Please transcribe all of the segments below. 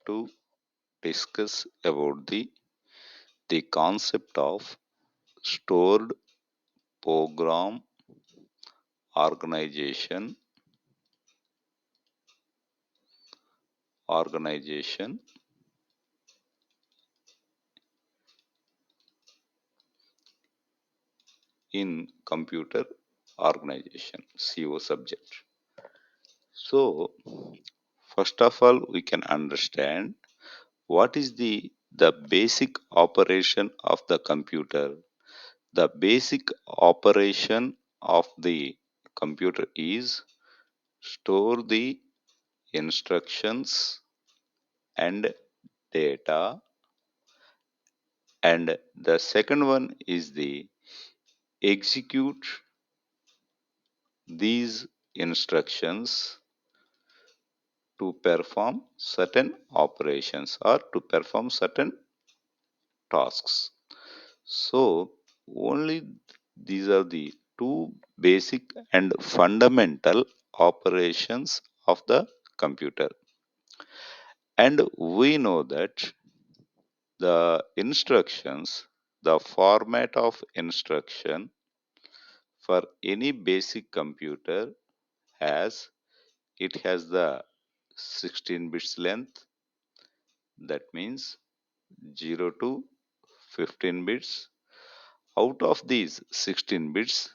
to discuss about the concept of stored program organization organization in computer organization CO subject. So first of all we can understand what is the basic operation of the computer. The basic operation of the computer is store the instructions and data, and the second one is the execute these instructions to perform certain operations or to perform certain tasks. So only these are the two basic and fundamental operations of the computer. And we know that the instructions, the format of instruction for any basic computer has it has the 16 bits length, that means 0 to 15 bits. Out of these 16 bits,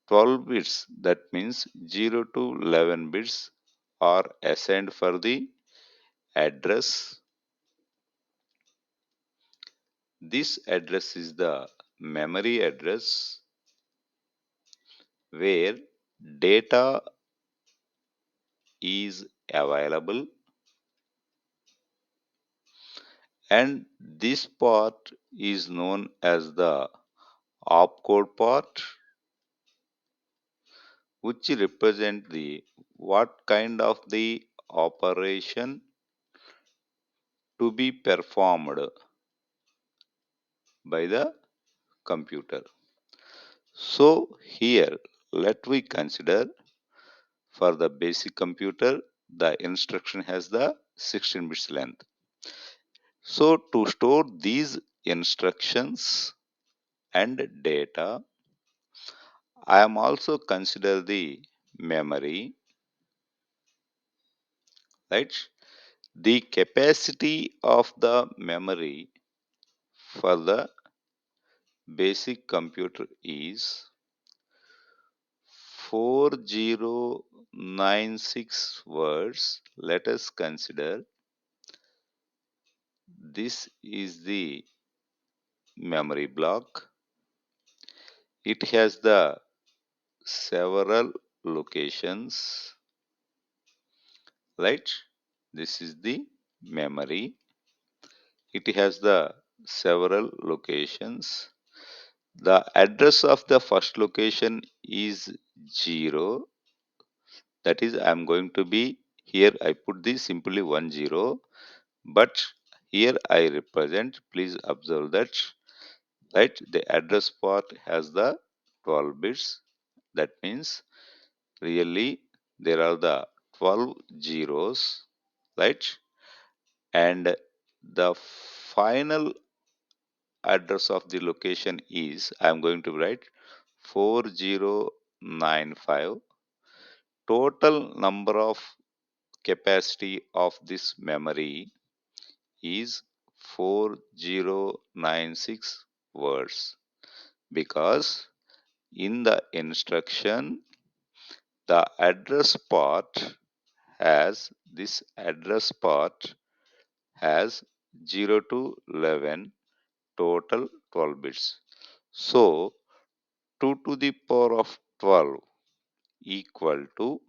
12 bits, that means 0 to 11 bits, are assigned for the address. This address is the memory address where data is available, and this part is known as the opcode part, which represent the what kind of the operation to be performed by the computer. So here let we consider for the basic computer the instruction has the 16 bits length. So to store these instructions and data, I am also consider the memory, right? The capacity of the memory for the basic computer is 4096 words. Let us consider this is the memory block. It has the several locations, right? This is the memory. It has the several locations. The address of the first location is 0. That is, I am going to be here. I put this simply 10, but here I represent. Please observe that, right? The address part has the 12 bits. That means really there are the 12 zeros, right? And the final address of the location is, I am going to write 4095. Total number of capacity of this memory is 4096 words, because in the instruction the address part has 0 to 11, total 12 bits. So 2 to the power of 12 equal to,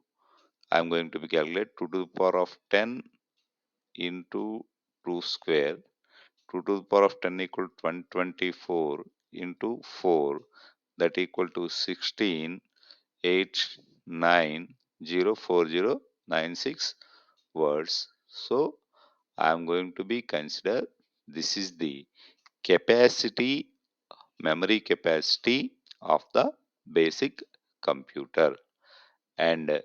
I am going to be calculate 2 to the power of 10 into 2 square. 2 to the power of 10 equal to 24 into 4, that equal to 16, 8, 9, 0, 4096 words. So I am going to be consider this is the capacity, memory capacity of the basic computer, and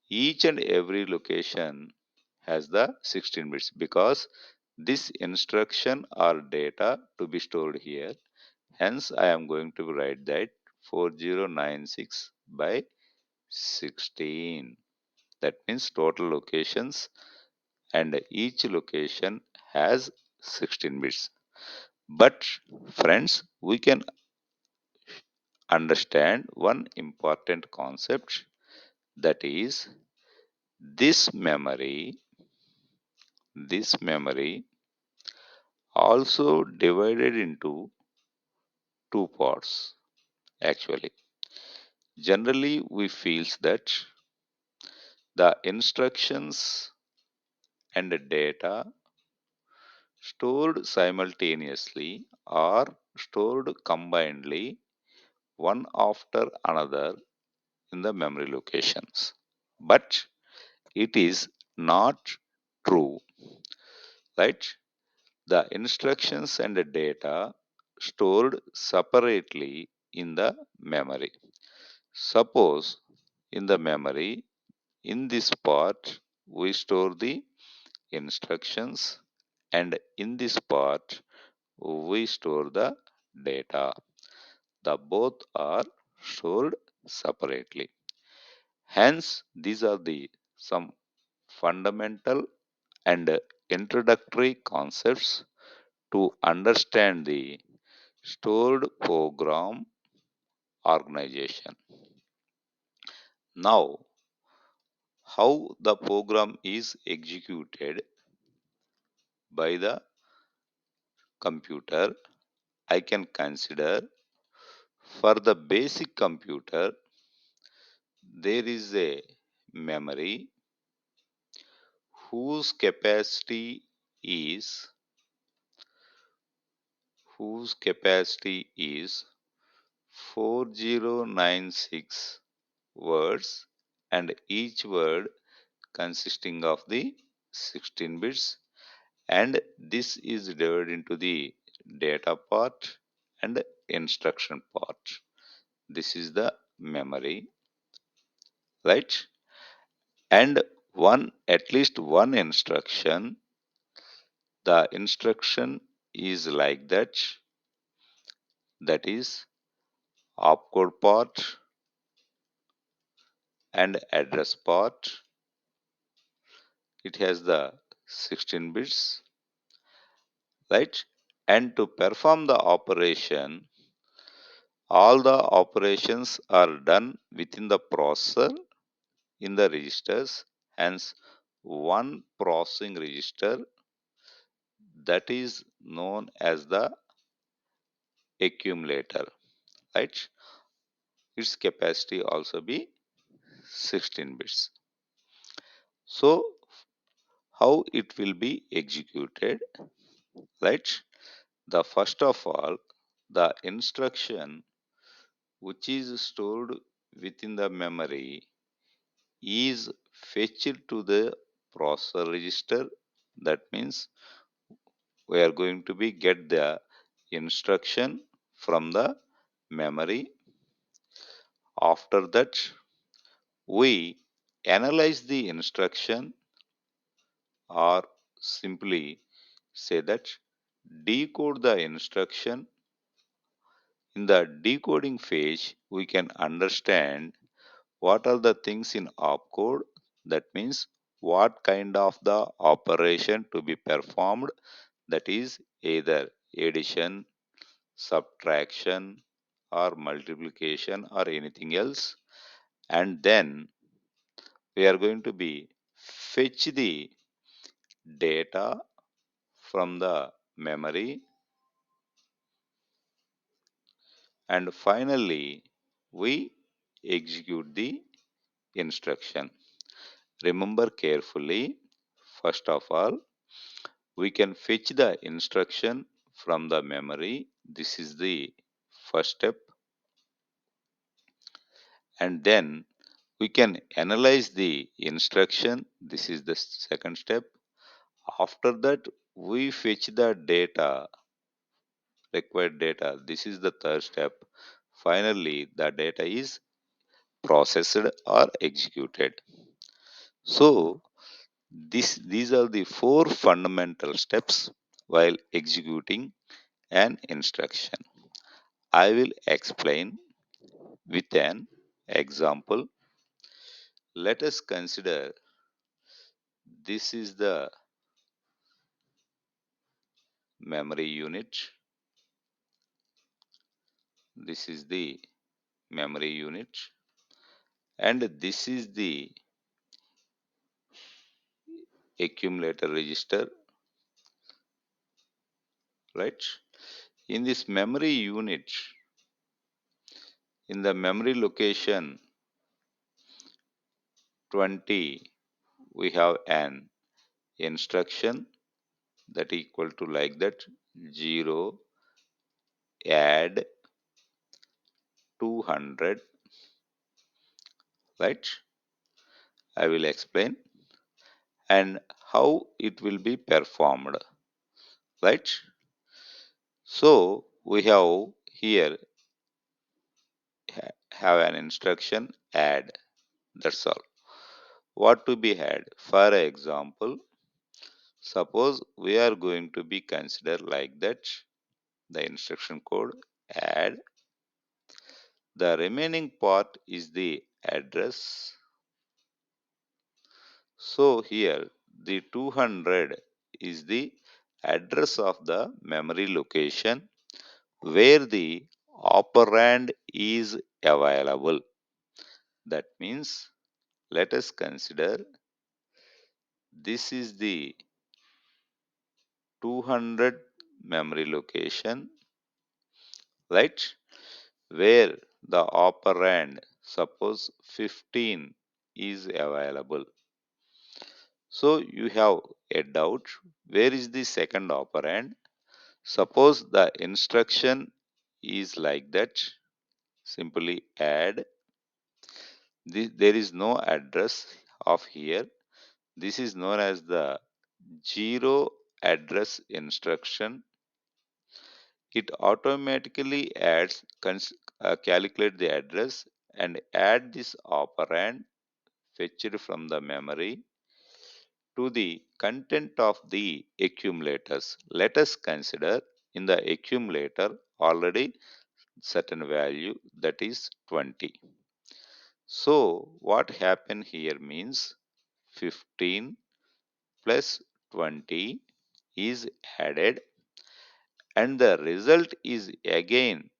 each and every location has the 16 bits because this instruction or data to be stored here. Hence, I am going to write that 4096 by 16. That means total locations and each location has 16 bits. But friends, we can understand one important concept, that is this memory this memory also divided into two parts. Actually, generally we feels that the instructions and the data stored simultaneously or stored combinedly one after another in the memory locations. But it is not true, right? The instructions and the data stored separately in the memory. Suppose in the memory, in this part, we store the instructions, and in this part, we store the data. The both are stored separately. Hence, these are the some fundamental and introductory concepts to understand the stored program organization. Now, how the program is executed by the computer, I can consider for the basic computer, there is a memory whose capacity is whose capacity is 4096 words, and each word consisting of the 16 bits, and this is divided into the data part and instruction part. This is the memory, right? And one at least one instruction, the instruction is like that, that is opcode part and address part. It has the 16 bits, right? And to perform the operation, all the operations are done within the processor in the registers. Hence, one processing register, that is known as the accumulator, right? Its capacity also be 16 bits. So, how it will be executed, right? The first of all, the instruction which is stored within the memory is fetched to the processor register. That means we are going to be get the instruction from the memory. After that, we analyze the instruction, or simply say that decode the instruction. In the decoding phase, we can understand what are the things in opcode. That means what kind of the operation to be performed, that is either addition, subtraction, or multiplication, or anything else. And then we are going to be fetch the data from the memory, and finally we execute the instruction. Remember carefully, first of all, we can fetch the instruction from the memory. This is the first step. And then we can analyze the instruction. This is the second step. After that, we fetch the data, required data. This is the third step. Finally, the data is processed or executed. So, These are the four fundamental steps while executing an instruction. I will explain with an example. Let us consider this is the memory unit. This is the memory unit, and this is the accumulator register, right? In this memory unit, in the memory location 20, we have an instruction that equal to like that 0 add 200, right? I will explain and how it will be performed, right? So we have here have an instruction add, that's all. What to be had? For example, suppose we are going to be consider like that the instruction code add, the remaining part is the address. So here the 200 is the address of the memory location where the operand is available. That means let us consider this is the 200 memory location, right? Where the operand, suppose 15 is available. So you have a doubt, where is the second operand? Suppose the instruction is like that, simply add. There is no address of here. This is known as the zero address instruction. It automatically calculate the address and add this operand fetched from the memory to the content of the accumulators. Let us consider in the accumulator already certain value, that is 20. So what happened here means 15 plus 20 is added and the result is again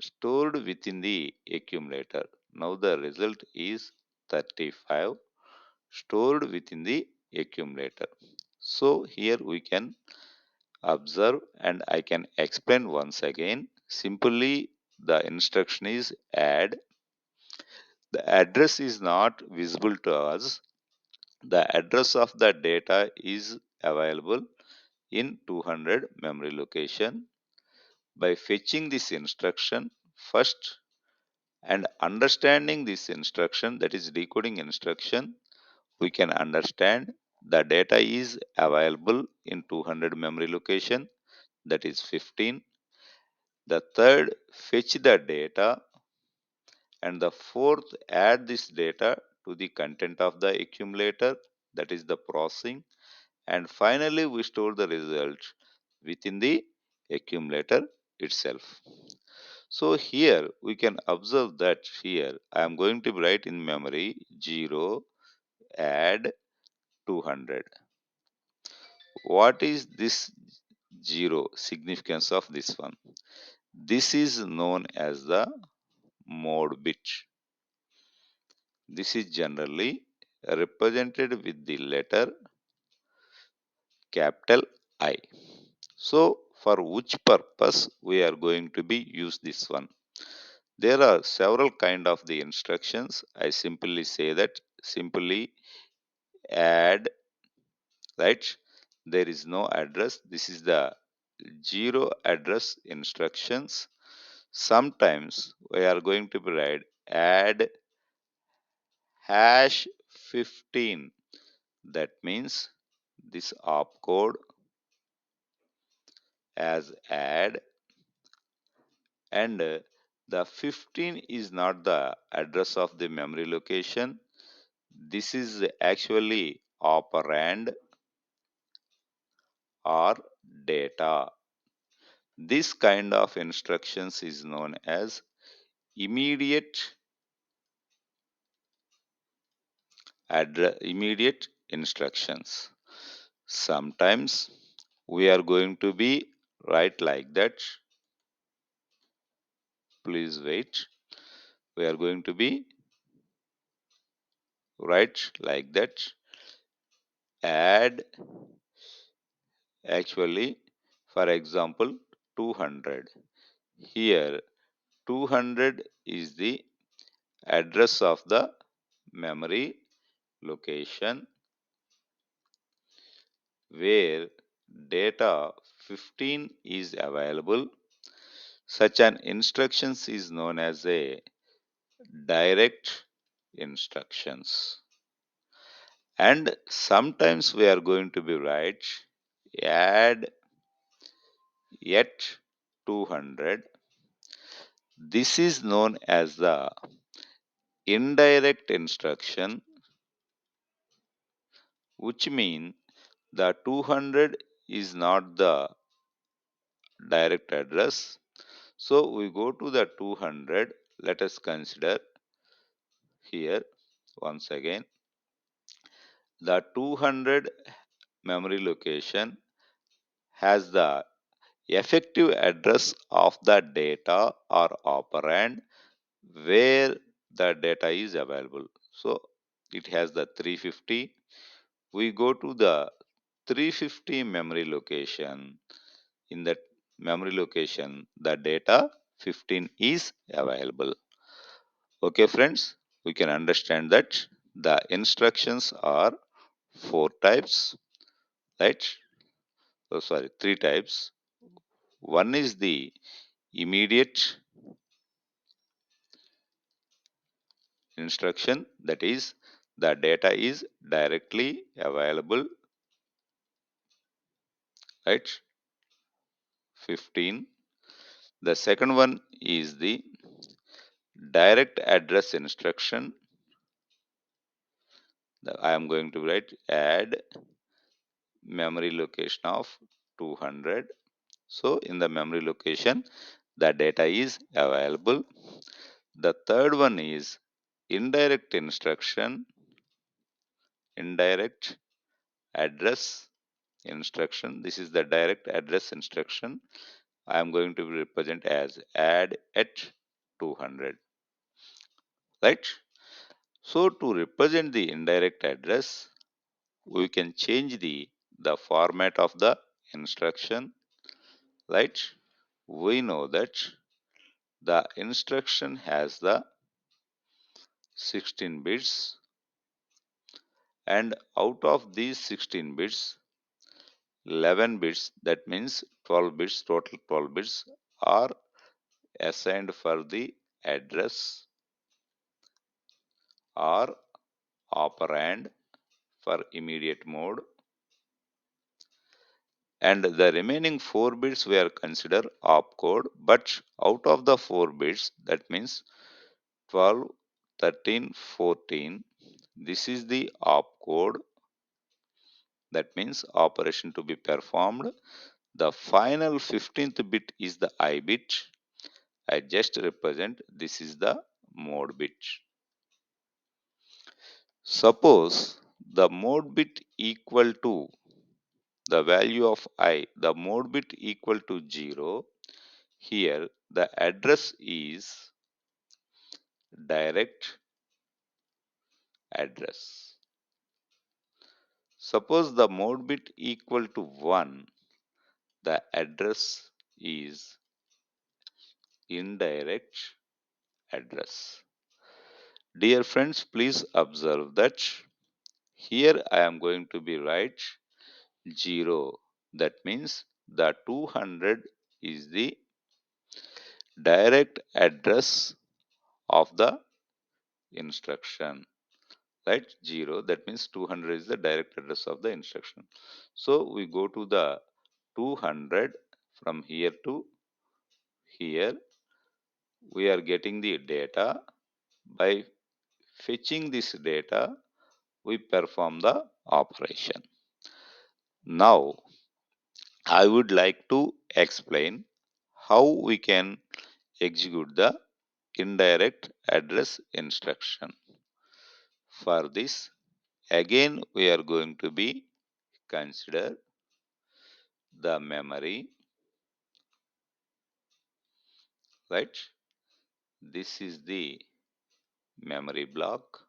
stored within the accumulator. Now the result is 35 stored within the accumulator. So here we can observe and I can explain once again. Simply the instruction is add. The address is not visible to us. The address of the data is available in 200 memory location. By fetching this instruction first and understanding this instruction, that is decoding instruction, we can understand the data is available in 200 memory location, that is 15. The third, fetch the data, and the fourth, add this data to the content of the accumulator, that is the processing, and finally we store the result within the accumulator itself. So here we can observe that here I am going to write in memory 0 add 200. What is this 0 significance of this one? This is known as the mode bit. This is generally represented with the letter capital I. So for which purpose we are going to be use this one? There are several kind of the instructions. I simply say that simply add, right? There is no address. This is the zero address instructions. Sometimes we are going to write add hash 15. That means this opcode as add, and the 15 is not the address of the memory location. This is actually operand or data. This kind of instructions is known as immediate immediate instructions. Sometimes we are going to be write like that. Please wait. We are going to be write like that. Add, actually, for example, 200. Here 200 is the address of the memory location where data 15 is available. Such an instructions is known as a direct instructions. And sometimes we are going to be write add yet 200. This is known as the indirect instruction, which mean the 200 is not the direct address. So we go to the 200. Let us consider here once again the 200 memory location has the effective address of the data or operand where the data is available. So it has the 350. We go to the 350 memory location. In that memory location, the data 15 is available. Okay, friends, we can understand that the instructions are four types, right? Oh, sorry, three types. One is the immediate instruction, that is, the data is directly available, right? 15. The second one is the direct address instruction. I am going to write add memory location of 200. So in the memory location, the data is available. The third one is indirect instruction, indirect address instruction. This is the direct address instruction. I am going to represent as add at 200, right? So to represent the indirect address, we can change the format of the instruction, right? We know that the instruction has the 16 bits, and out of these 16 bits, 11 bits, that means 12 bits, total 12 bits are assigned for the address or operand for immediate mode, and the remaining 4 bits were considered opcode. But out of the 4 bits, that means 12, 13, 14, this is the opcode, that means operation to be performed. The final 15th bit is the I bit. I just represent this is the mode bit. Suppose the mode bit equal to the value of I, the mode bit equal to 0. Here the address is direct address. Suppose the mode bit equal to 1, the address is indirect address. Dear friends, please observe that here I am going to be write 0. That means the 200 is the direct address of the instruction, right? 0, that means 200 is the direct address of the instruction. So we go to the 200 from here to here. We are getting the data. By fetching this data, we perform the operation. Now, I would like to explain how we can execute the indirect address instruction. For this, again we are going to be consider the memory, right? This is the memory block.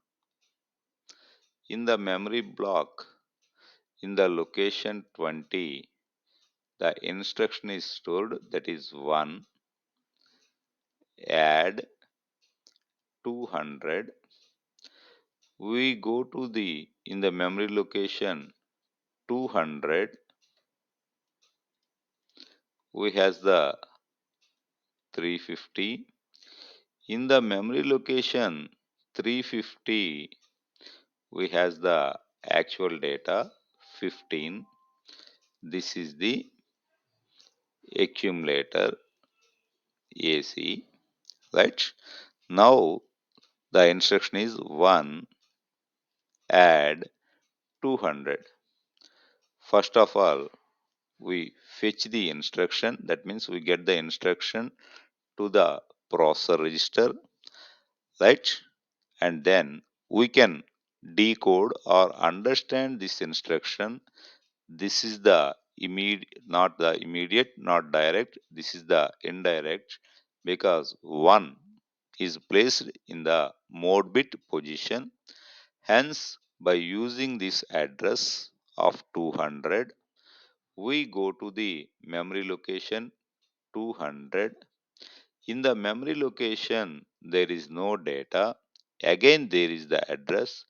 In the memory block, in the location 20, the instruction is stored, that is 1, add 200. We go to the, in the memory location 200, we has the 350. In the memory location 350, we has the actual data 15. This is the accumulator AC, right? Now the instruction is 1, add 200. First of all, we fetch the instruction, that means we get the instruction to the processor register, right? And then we can decode or understand this instruction. This is the immediate, not the immediate, not direct. This is the indirect, because 1 is placed in the mode bit position. Hence, by using this address of 200, we go to the memory location 200. In the memory location, there is no data. Again, there is the address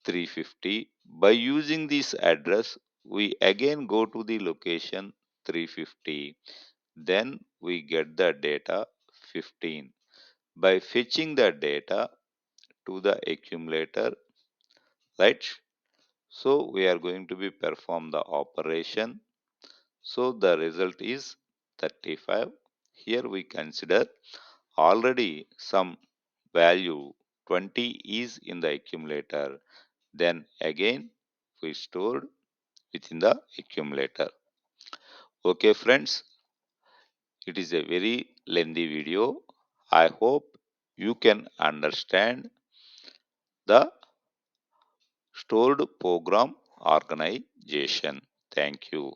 350. By using this address, we again go to the location 350. Then we get the data 15. By fetching the data to the accumulator, right? So we are going to be perform the operation. So the result is 35. Here we consider already some value 20 is in the accumulator. Then again we stored within the accumulator. Okay friends, it is a very lengthy video. I hope you can understand the stored program organization. Thank you.